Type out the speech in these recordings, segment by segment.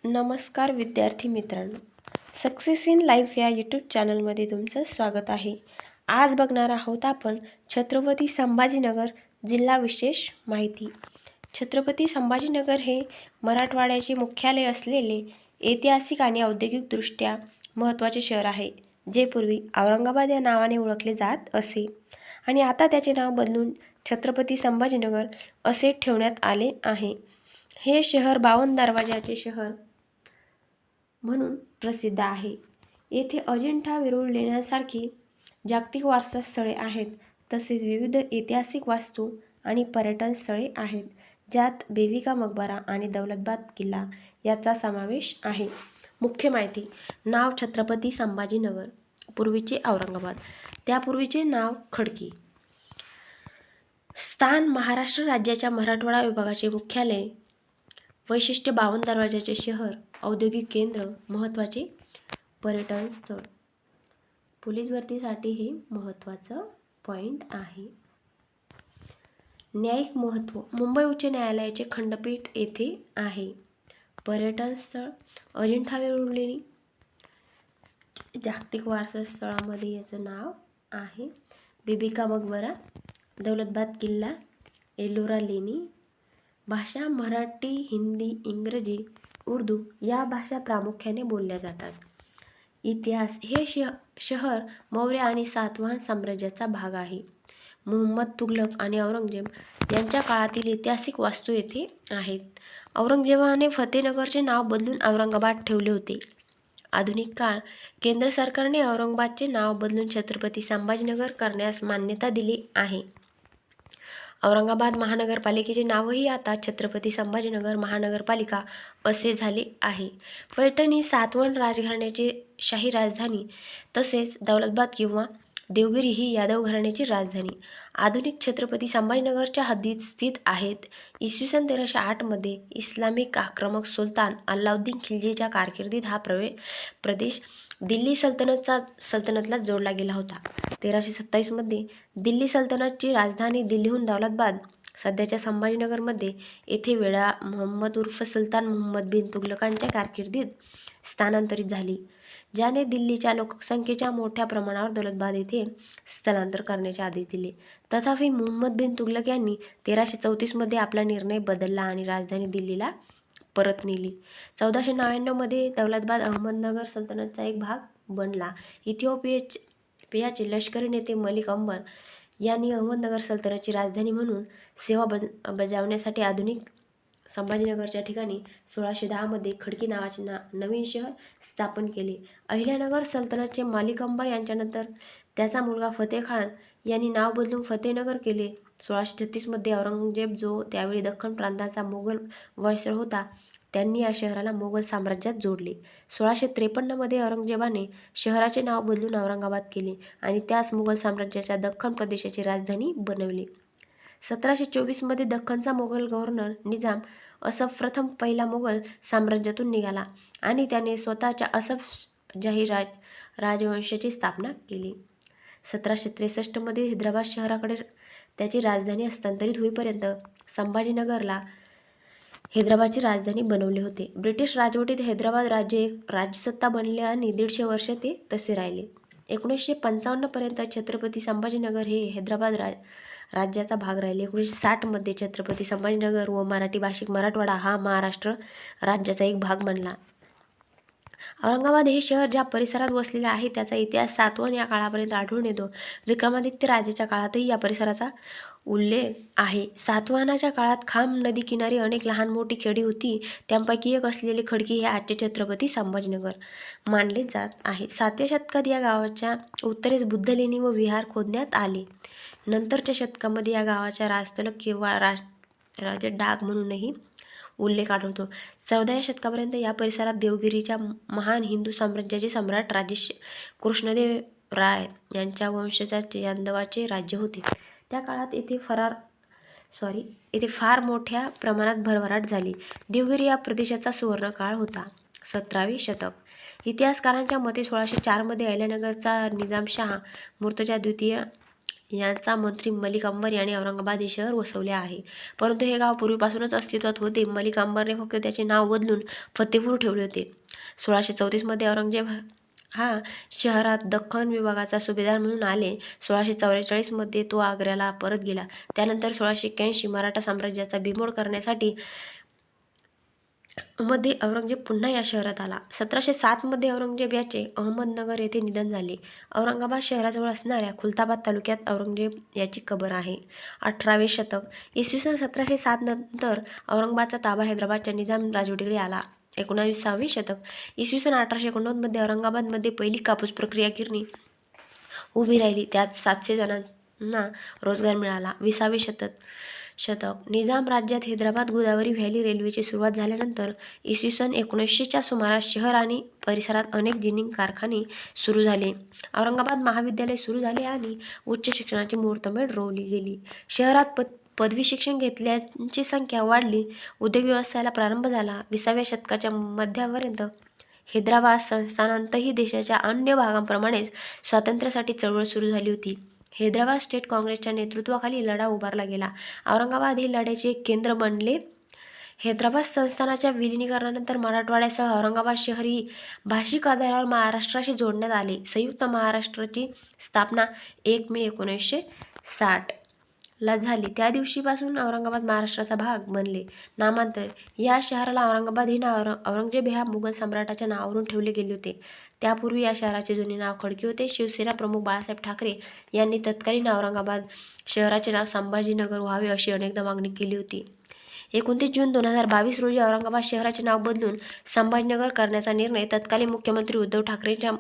नमस्कार विद्यार्थी मित्रांनो, सक्सेस इन लाईफ या यूट्यूब चॅनलमध्ये तुमचं स्वागत आहे. आज बघणार आहोत आपण छत्रपती संभाजीनगर जिल्हा विशेष माहिती. छत्रपती संभाजीनगर हे मराठवाड्याचे मुख्यालय असलेले ऐतिहासिक आणि औद्योगिकदृष्ट्या महत्त्वाचे शहर आहे, जे पूर्वी औरंगाबाद या नावाने ओळखले जात असे आणि आता त्याचे नाव बदलून छत्रपती संभाजीनगर असे ठेवण्यात आले आहे. हे शहर 52 दरवाजाचे शहर म्हणून प्रसिद्ध आहे. येथे अजिंठा वेरूळ लेण्यांसारखी जागतिक वारसा स्थळे आहेत. तसेच विविध ऐतिहासिक वास्तू आणि पर्यटन स्थळे आहेत, ज्यात बीबी का मकबरा आणि दौलताबाद किल्ला याचा समावेश आहे. मुख्य माहिती. नाव छत्रपती संभाजीनगर. पूर्वीचे औरंगाबाद. त्यापूर्वीचे नाव खडकी. स्थान महाराष्ट्र राज्याच्या मराठवाडा विभागाचे मुख्यालय. वैशिष्ट्य 52 दरवाजाचे शहर, औद्योगिक केंद्र, महत्त्वाचे पर्यटन स्थळ. पोलीस भरतीसाठी हे महत्त्वाचं पॉईंट आहे. न्यायिक महत्त्व. मुंबई उच्च न्यायालयाचे खंडपीठ येथे आहे. पर्यटन स्थळ. अजिंठा वेरूळ लेणी जागतिक वारसा स्थळामध्ये याचं नाव आहे. बीबी का मकबरा, दौलताबाद किल्ला, एलोरा लेणी. भाषा मराठी, हिंदी, इंग्रजी, उर्दू या भाषा प्रामुख्याने बोलल्या जातात. इतिहास. हे शहर मौर्य आणि सातवाहन साम्राज्याचा भाग आहे. मुहम्मद तुघलक आणि औरंगजेब यांच्या काळातील ऐतिहासिक वास्तू येथे आहेत. औरंगजेबाने फतेनगरचे नाव बदलून औरंगाबाद ठेवले होते. आधुनिक काळ. केंद्र सरकारने औरंगाबादचे नाव बदलून छत्रपती संभाजीनगर करण्यास मान्यता दिली आहे. औरंगाबाद महानगरपालिकेचे नावही आता छत्रपती संभाजीनगर महानगरपालिका असे झाले आहे. पैठण ही सातवहन राजघराण्याची शाही राजधानी, तसेच दौलताबाद किंवा देवगिरी ही यादव घराण्याची राजधानी आधुनिक छत्रपती संभाजीनगरच्या हद्दीत स्थित आहेत. इसवी सन 1308 मध्ये इस्लामिक आक्रमक सुलतान अल्लाउद्दीन खिल्जीच्या कारकिर्दीत हा प्रदेश दिल्ली सल्तनतला जोडला गेला होता. 1327 मध्ये दिल्ली सल्तनतची राजधानी दिल्लीहून दौलताबाद, सध्याच्या संभाजीनगरमध्ये येथे वेळा मुहम्मद उर्फ सुलतान मुहम्मद बिन तुघलकांच्या कारकिर्दीत स्थानांतरित झाली, ज्याने दिल्लीच्या लोकसंख्येच्या मोठ्या प्रमाणावर दौलताबाद येथे स्थलांतर करण्याचे आदेश दिले. तथापि मुहम्मद बिन तुघलक यांनी 1334 मध्ये आपला निर्णय बदलला आणि राजधानी दिल्लीला परत नेली. 1499 मध्ये दौलताबाद अहमदनगर सल्तनतचा एक भाग बनला. इथिओपियाचे लष्करी नेते मलिक अंबर यांनी अहमदनगर सल्तनतची राजधानी म्हणून सेवा बजावण्यासाठी आधुनिक संभाजीनगरच्या ठिकाणी 1610 मध्ये खडकी नावाचे नवीन शहर स्थापन केले. अहिल्यानगर सल्तनतचे मालिक अंबर यांच्यानंतर त्याचा मुलगा फतेह खान यांनी नाव बदलून फतेहनगर केले. 1636 मध्ये औरंगजेब, जो त्यावेळी दख्खन प्रांताचा मोगल व्हायसरॉय होता, त्यांनी या शहराला मोगल साम्राज्यात जोडले. 1653 मध्ये औरंगजेबाने शहराचे नाव बदलून औरंगाबाद केले आणि त्यास मुघल साम्राज्याच्या दख्खन प्रदेशाची राजधानी बनवले. 1724 मध्ये दख्खनचा मोगल गव्हर्नर निजाम असफ प्रथम पहिला मोगल साम्राज्यातून निघाला आणि त्याने स्वतःच्या असफजाही राजवंशाची स्थापना केली. 1763 मध्ये हैदराबाद शहराकडे त्याची राजधानी हस्तांतरित होईपर्यंत संभाजीनगरला हैदराबादची राजधानी बनवले होते. ब्रिटिश राजवटीत हैदराबाद राज्य एक राज्यसत्ता बनले आणि 150 वर्ष ते तसे राहिले. 1955 पर्यंत छत्रपती संभाजीनगर हे हैदराबाद राज्याचा भाग राहिले. 1960 मध्ये छत्रपती संभाजीनगर व मराठी भाषिक मराठवाडा हा महाराष्ट्र राज्याचा एक भाग बनला. औरंगाबाद हे शहर ज्या परिसरात वसलेले आहे त्याचा इतिहास सातवहन या काळापर्यंत आढळून येतो. विक्रमादित्य राजाच्या काळातही या परिसराचा उल्लेख आहे. सातवाहनाच्या काळात खाम नदी किनारी अनेक लहान मोठी खेडी होती. त्यांपैकी एक असलेले खडकी हे आजचे छत्रपती संभाजीनगर मानले जात आहे. 7व्या शतकात या गावाच्या उत्तरेस बुद्ध लेणी व विहार खोदण्यात आले. नंतरच्या शतकामध्ये या गावाच्या राजतलक किंवा राजडाग म्हणूनही उल्लेख आढळतो. 14व्या शतकापर्यंत या परिसरात देवगिरीच्या महान हिंदू साम्राज्याचे सम्राट राजे कृष्णदेव राय यांच्या वंशजाचे यादवांचे राज्य होते. त्या काळात येथे फार मोठ्या प्रमाणात भरभराट झाली. देवगिरी या प्रदेशाचा सुवर्णकाळ होता. 17वे शतक. इतिहासकारांच्या मते 1604 मध्ये अहिल्यानगरचा निजामशाह मुर्तजा द्वितीय यांचा मंत्री मलिक अंबर यांनी औरंगाबाद हे शहर वसवले आहे. परंतु हे गाव पूर्वीपासूनच अस्तित्वात होते. मलिक अंबरने फक्त त्याचे नाव बदलून फतेपूर ठेवले होते. 1634 मध्ये औरंगजेब हा शहरात दख्खन विभागाचा सुभेदार म्हणून आले. 1644 मध्ये तो आग्र्याला परत गेला. त्यानंतर 1681 मराठा साम्राज्याचा बिमोड करण्यासाठी मध्ये औरंगजेब पुन्हा या शहरात आला. 1707 मध्ये औरंगजेब याचे अहमदनगर येथे निधन झाले. औरंगाबाद शहराजवळ असणाऱ्या खुलताबाद तालुक्यात औरंगजेब याची कबर आहे. 18वे शतक. इसवी सन 1707 नंतर औरंगाबादचा ताबा हैदराबादच्या निजाम राजवटीकडे आला. 19वे शतक. इसवी सन 1889 मध्ये औरंगाबादमध्ये पहिली कापूस प्रक्रिया गिरणी उभी राहिली. त्यात 700 जणांना रोजगार मिळाला. 20वे शतक. निजाम राज्यात हैदराबाद गोदावरी व्हॅली रेल्वेची सुरुवात झाल्यानंतर इसवी सन 1900च्या सुमारास शहर आणि परिसरात अनेक जिनिंग कारखाने सुरू झाले. औरंगाबाद महाविद्यालय सुरू झाले आणि उच्च शिक्षणाची मुहूर्तमेढ रोवली गेली. शहरात पदवी शिक्षण घेतल्याची संख्या वाढली. उद्योग व्यवसायाला प्रारंभ झाला. 20व्या शतकाच्या मध्यापर्यंत हैदराबाद संस्थानातही देशाच्या अन्य भागांप्रमाणेच स्वातंत्र्यासाठी चळवळ सुरू झाली होती. हैदराबाद स्टेट काँग्रेसच्या नेतृत्वाखाली लढा उभारला गेला. औरंगाबाद हे लढ्याचे एक केंद्र बनले. हैदराबाद संस्थानाच्या विलिनीकरणानंतर मराठवाड्यासह औरंगाबाद शहर ही भाषिक आधारावर महाराष्ट्राशी जोडण्यात आले. संयुक्त महाराष्ट्राची स्थापना 1 मे 1960 ला झाली. त्या दिवशीपासून औरंगाबाद महाराष्ट्राचा भाग बनले. नामांतर. या शहराला औरंगाबाद हे नाव औरंगजेब ह्या मुघल सम्राटाच्या नावावरून ठेवले गेले होते. त्यापूर्वी या शहराचे जुने नाव खडकी होते. शिवसेना प्रमुख बाळासाहेब ठाकरे यांनी तत्कालीन औरंगाबाद शहराचे नाव संभाजीनगर व्हावे अशी अनेकदा मागणी केली होती. 29 जून 2022 रोजी औरंगाबाद शहराचे नाव बदलून संभाजीनगर करण्याचा निर्णय तत्कालीन मुख्यमंत्री उद्धव ठाकरेंच्या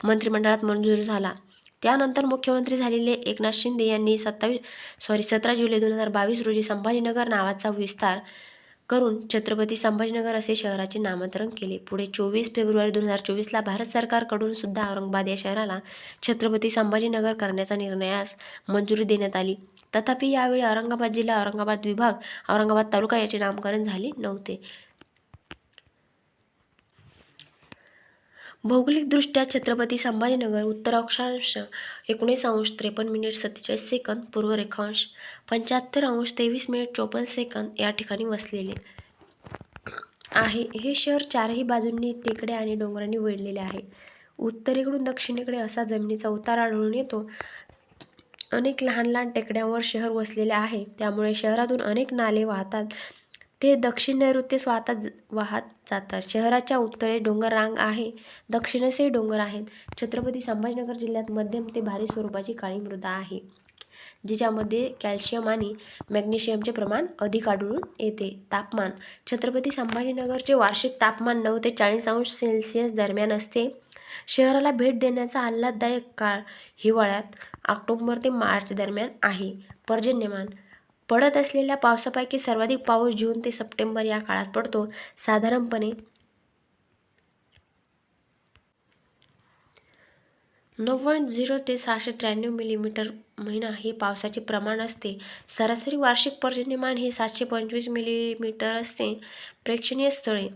मंत्रिमंडळात मंजूर झाला. त्यानंतर मुख्यमंत्री झालेले एकनाथ शिंदे यांनी 17 जुलै 2022 रोजी संभाजीनगर नावाचा विस्तार करून छत्रपती संभाजीनगर असे शहराचे नामकरण केले. पुढे 24 फेब्रुवारी 2024 ला भारत सरकारकडून सुद्धा औरंगाबाद या शहराला छत्रपती संभाजीनगर करण्याचा निर्णयास मंजुरी देण्यात आली. तथापि यावेळी औरंगाबाद जिल्हा, औरंगाबाद विभाग, औरंगाबाद तालुका याचे नामकरण झाले नव्हते. भौगोलिकदृष्ट्या छत्रपती संभाजीनगर उत्तर अक्षांश 19:53:47 पूर्व रेखांश 75:23:54 या ठिकाणी वसलेले आहे. हे शहर चारही बाजूंनी टेकड्या आणि डोंगरांनी वेढलेले आहे. उत्तरेकडून दक्षिणेकडे असा जमिनीचा उतार आढळून येतो. अनेक लहान लहान टेकड्यांवर शहर वसलेले आहे. त्यामुळे शहरातून अनेक नाले वाहतात. ते दक्षिण नैऋत्येस वाहत जातात. शहराच्या उत्तरेस डोंगर रांग आहे. दक्षिणेसही डोंगर आहेत. छत्रपती संभाजीनगर जिल्ह्यात मध्यम ते भारी स्वरूपाची काळी मृदा आहे, जिच्यामध्ये कॅल्शियम आणि मॅग्नेशियमचे प्रमाण अधिक आढळून येते. तापमान. छत्रपती संभाजीनगरचे वार्षिक तापमान 9 ते 40 अंश सेल्सिअस दरम्यान असते. शहराला भेट देण्याचा आल्हाददायक काळ हिवाळ्यात ऑक्टोबर ते मार्च दरम्यान आहे. पर्जन्यमान. पडत असलेल्या पावसापैकी सर्वाधिक पाऊस जून ते सप्टेंबर या काळात पडतो. साधारणपणे 90 ते 693 मिलीमीटर महिना हे पावसाचे प्रमाण असते. सरासरी वार्षिक पर्जन्यमान हे 725 मिलीमीटर असते. प्रेक्षणीय स्थळे.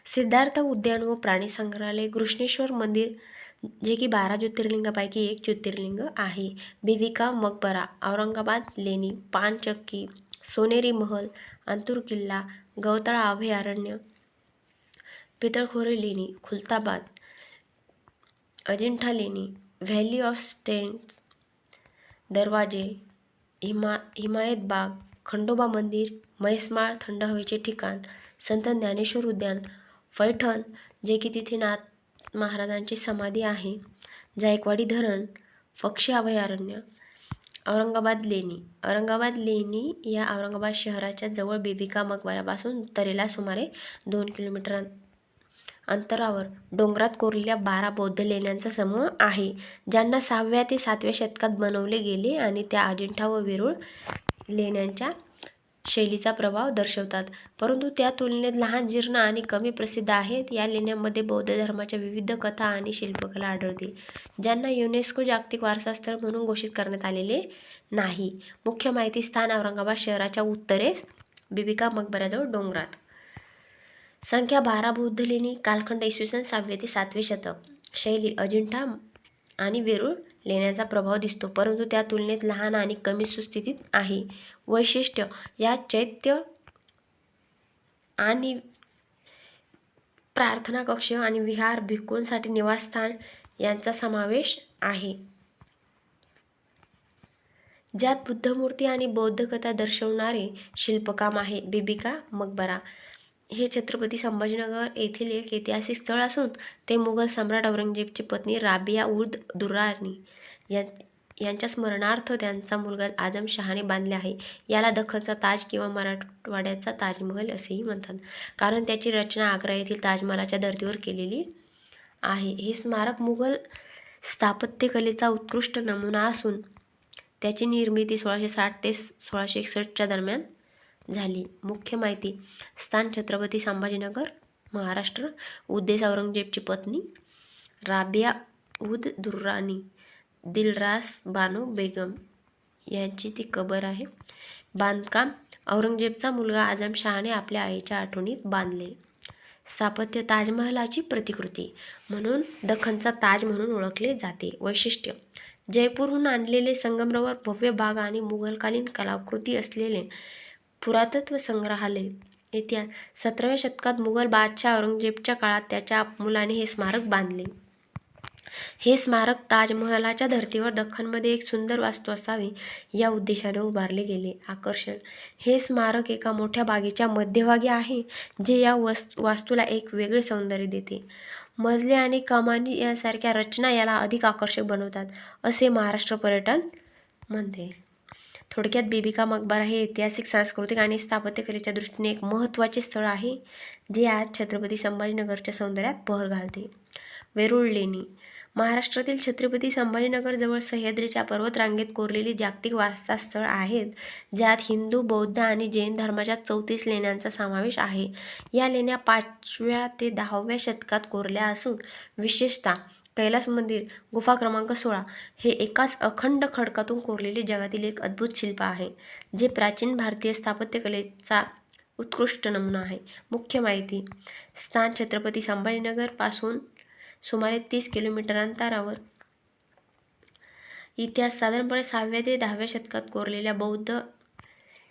सिद्धार्थ उद्यान व प्राणी संग्रहालय, घृष्णेश्वर मंदिर जे की 12 ज्योतिर्लिंगापैकी एक ज्योतिर्लिंग आहे. बीबी का मकबरा, औरंगाबाद लेणी, पानचक्की, सोनेरी महल, अंतूर किल्ला, गवताळा अभयारण्य, पितळखोरी लेणी, खुलताबाद, अजिंठा लेणी, व्हॅली ऑफ स्टेन्स, दरवाजे, हिमायत बाग, खंडोबा मंदिर, म्हैसमाळ थंड हवेचे ठिकाण, संत ज्ञानेश्वर उद्यान, पैठण जे की तिथे नाथ महाराजांची समाधी आहे, जायकवाडी धरण, पक्षी अभयारण्य, औरंगाबाद लेणी. औरंगाबाद लेणी या औरंगाबाद शहराच्या जवळ बीबी का मकबऱ्यापासून उत्तरेला सुमारे 2 किलोमीटर अंतरावर डोंगरात कोरलेल्या 12 बौद्ध लेण्यांचा समूह आहे, ज्यांना 6व्या ते 7व्या शतकात बनवले गेले आणि त्या अजिंठा व वेरूळ लेण्यांच्या शैलीचा प्रभाव दर्शवतात, परंतु त्या तुलनेत लहान, जीर्ण आणि कमी प्रसिद्ध आहेत. या लेण्यांमध्ये बौद्ध धर्माच्या विविध कथा आणि शिल्पकला आढळते, ज्यांना युनेस्को जागतिक वारसा स्थळ म्हणून घोषित करण्यात आलेले नाही. मुख्य माहिती स्थान. औरंगाबाद शहराच्या उत्तरेस बीबी का मकबऱ्याजवळ डोंगरात. संख्या 12 बौद्ध लेणी. कालखंड इसवी सन 6वे ते 7वे शतक. शैली. अजिंठा आणि वेरूळ लेण्याचा प्रभाव दिसतो, परंतु त्या तुलनेत लहान आणि कमी सुस्थितीत आहे. वैशिष्ट्य: या चैत्य आणि प्रार्थना कक्ष आणि विहार, भिक्खूंसाठी निवासस्थान यांचा समावेश आहे, ज्यात बुद्धमूर्ती आणि बौद्ध कथा दर्शवणारे शिल्पकाम आहे. बीबी का मकबरा हे छत्रपती संभाजीनगर येथील एक ऐतिहासिक स्थळ असून ते मुघल सम्राट औरंगजेबची पत्नी राबिया उद दुर्रानी यांच्या स्मरणार्थ त्यांचा मुलगा आझमशहाने बांधले आहे. याला दख्खनचा ताज किंवा मराठवाड्याचा ताजमहल असेही म्हणतात, कारण त्याची रचना आग्रा येथील ताजमहालाच्या धर्तीवर केलेली आहे. हे स्मारक मुघल स्थापत्यकलेचा उत्कृष्ट नमुना असून त्याची निर्मिती 1660 ते 1661च्या दरम्यान झाली. मुख्य माहिती: स्थान छत्रपती संभाजीनगर, महाराष्ट्र. उद्देश: औरंगजेबची पत्नी राबिया उद दुर्रानी दिलरास बानो बेगम यांची ती कबर आहे. बांधकाम: औरंगजेबचा मुलगा आझमशहाने आपल्या आईच्या आठवणीत बांधले. स्थापत्य: ताजमहालाची प्रतिकृती म्हणून दख्खनचा ताज म्हणून ओळखले जाते. वैशिष्ट्य: जयपूरहून आणलेले संगमरवर भव्य बाग आणि मुघलकालीन कलाकृती असलेले पुरातत्व संग्रहालय. इतिहास: 17व्या शतकात मुघल बादशाह औरंगजेबच्या काळात त्याच्या मुलाने हे स्मारक बांधले. हे स्मारक ताजमहालाच्या धर्तीवर दख्खनमध्ये एक सुंदर वास्तू असावी या उद्देशाने उभारले गेले. आकर्षण: हे स्मारक एका मोठ्या बागेच्या मध्यभागी आहे, जे या वास्तूला एक वेगळे सौंदर्य देते. मजले आणि कमानी यासारख्या रचना याला अधिक आकर्षक बनवतात, असे महाराष्ट्र पर्यटन म्हणते. थोडक्यात बीबी का मकबरा हे ऐतिहासिक, सांस्कृतिक आणि स्थापत्यकलेच्या दृष्टीने एक महत्त्वाचे स्थळ आहे, जे आज छत्रपती संभाजीनगरच्या सौंदर्यात भर घालते. वेरूळ लेणी महाराष्ट्रातील छत्रपती संभाजीनगरजवळ सह्याद्रीच्या पर्वतरांगेत कोरलेली जागतिक वारसा स्थळ आहेत, ज्यात हिंदू, बौद्ध आणि जैन धर्माच्या 34 लेण्यांचा समावेश आहे. या लेण्या 5व्या ते 10व्या शतकात कोरल्या असून विशेषतः कैलास मंदिर गुफा क्रमांक 16 हे एकाच अखंड खडकातून कोरलेले जगातील एक अद्भुत शिल्प आहे, जे प्राचीन भारतीय स्थापत्यकलेचा उत्कृष्ट नमुना आहे. मुख्य माहिती: स्थान छत्रपती संभाजीनगर पासून सुमारे 30 किलोमीटर अंतरावर. इतिहास: साधारणपणे 6व्या ते 10व्या शतकात कोरलेल्या बौद्ध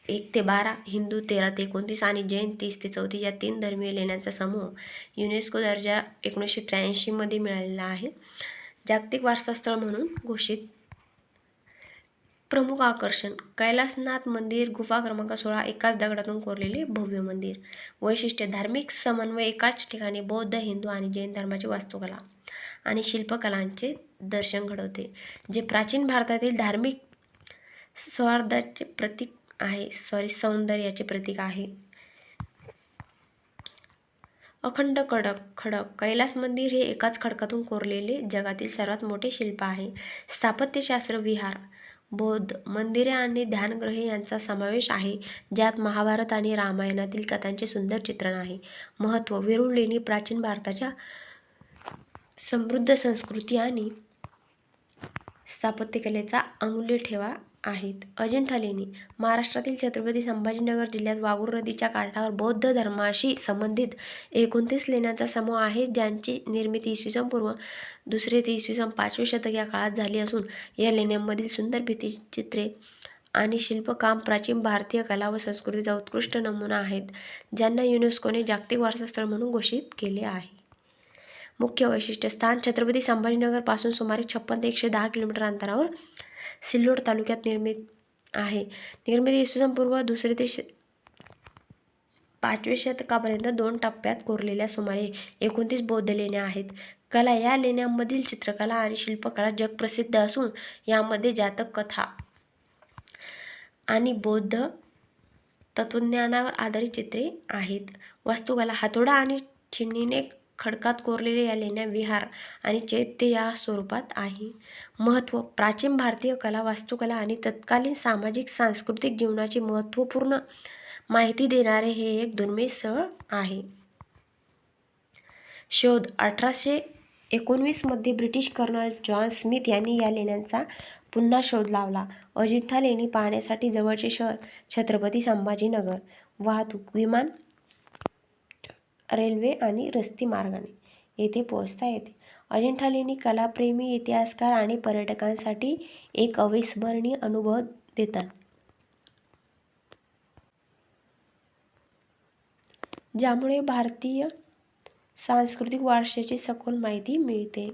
1 ते 12, हिंदू 13 ते 29 आणि जैन 30 ते 34 या 3 धर्मीय लेण्यांचा समूह युनेस्को दर्जा 1983 मध्ये मिळालेला आहे. जागतिक वारसा स्थळ म्हणून घोषित. प्रमुख आकर्षण: कैलासनाथ मंदिर गुफा क्रमांक 16 एकाच दगडातून कोरलेले भव्य मंदिर. वैशिष्ट्य: धार्मिक समन्वय, एकाच ठिकाणी बौद्ध, हिंदू आणि जैन धर्माची वास्तुकला आणि शिल्पकलांचे दर्शन घडवते, जे प्राचीन भारतातील धार्मिक सौहार्दाचे प्रतीक आहे. सौंदर्याचे प्रतीक आहे. अखंड खडक कैलास मंदिर हे एकाच खडकातून कोरलेले जगातील सर्वात मोठे शिल्प आहे. स्थापत्यशास्त्र: विहार, बौद्ध मंदिरे आणि ध्यानगृहे यांचा समावेश आहे, ज्यात महाभारत आणि रामायणातील कथांचे सुंदर चित्रण आहे. महत्त्व: वेरूळ लेणी प्राचीन भारताच्या समृद्ध संस्कृती आणि स्थापत्यकलेचा अमूल्य ठेवा आहेत. अजिंठा लेणी महाराष्ट्रातील छत्रपती संभाजीनगर जिल्ह्यात वाघूर नदीच्या काठावर बौद्ध धर्माशी संबंधित 29 लेण्यांचा समूह आहे, ज्यांची निर्मिती इसवी पूर्व 2 ते इसवी 5वे शतक या काळात झाली असून या लेण्यांमधील सुंदर भित्तिचित्रे आणि शिल्पकाम प्राचीन भारतीय कला व संस्कृतीचा उत्कृष्ट नमुना आहेत, ज्यांना युनेस्कोने जागतिक वारसा स्थळ म्हणून घोषित केले आहे. मुख्य वैशिष्ट्य: स्थान छत्रपती संभाजीनगर पासून सुमारे 56 ते 110 किलोमीटर अंतरावर सिल्लोड तालुक्यात निर्मित आहे. निर्मिती इसवी पूर्व 2 ते 5वे शतकापर्यंत 2 टप्प्यात कोरलेल्या सुमारे 29 बौद्ध लेण्या आहेत. कला: या लेण्यांमधील चित्रकला आणि शिल्पकला जगप्रसिद्ध असून यामध्ये जातक कथा आणि बौद्ध तत्त्वज्ञानावर आधारित चित्रे आहेत. वास्तुकला: हातोडा आणि छिन्नीने खडकात कोरलेल्या या लेण्या विहार आणि चैत्य या स्वरूपात आहे. महत्त्व: प्राचीन भारतीय कला, वास्तुकला आणि तत्कालीन सामाजिक सांस्कृतिक जीवनाची महत्त्वपूर्ण माहिती देणारे हे एक दुर्मिळ स्थळ आहे. शोध: 1819 मध्ये ब्रिटिश कर्नल जॉन स्मिथ यांनी या लेण्यांचा पुन्हा शोध लावला. अजिंठा लेणी पाहण्यासाठी जवळचे शहर छत्रपती संभाजीनगर. वाहतूक: विमान, रेल्वे आणि रस्ते मार्गाने. येथे पोहोचता येते. अजिंठा लेणी कलाप्रेमी, इतिहासकार आणि पर्यटकांसाठी एक अविस्मरणीय अनुभव देतात, ज्यामुळे भारतीय सांस्कृतिक वारशाची सखोल माहिती मिळते.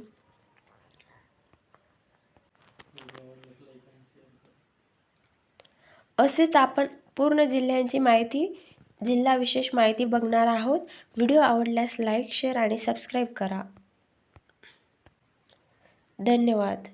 असेच आपण पूर्ण जिल्ह्यांची माहिती, जिल्हा विशेष माहिती बघणार आहोत. व्हिडिओ आवडल्यास लाईक, शेअर आणि सबस्क्राईब करा. धन्यवाद.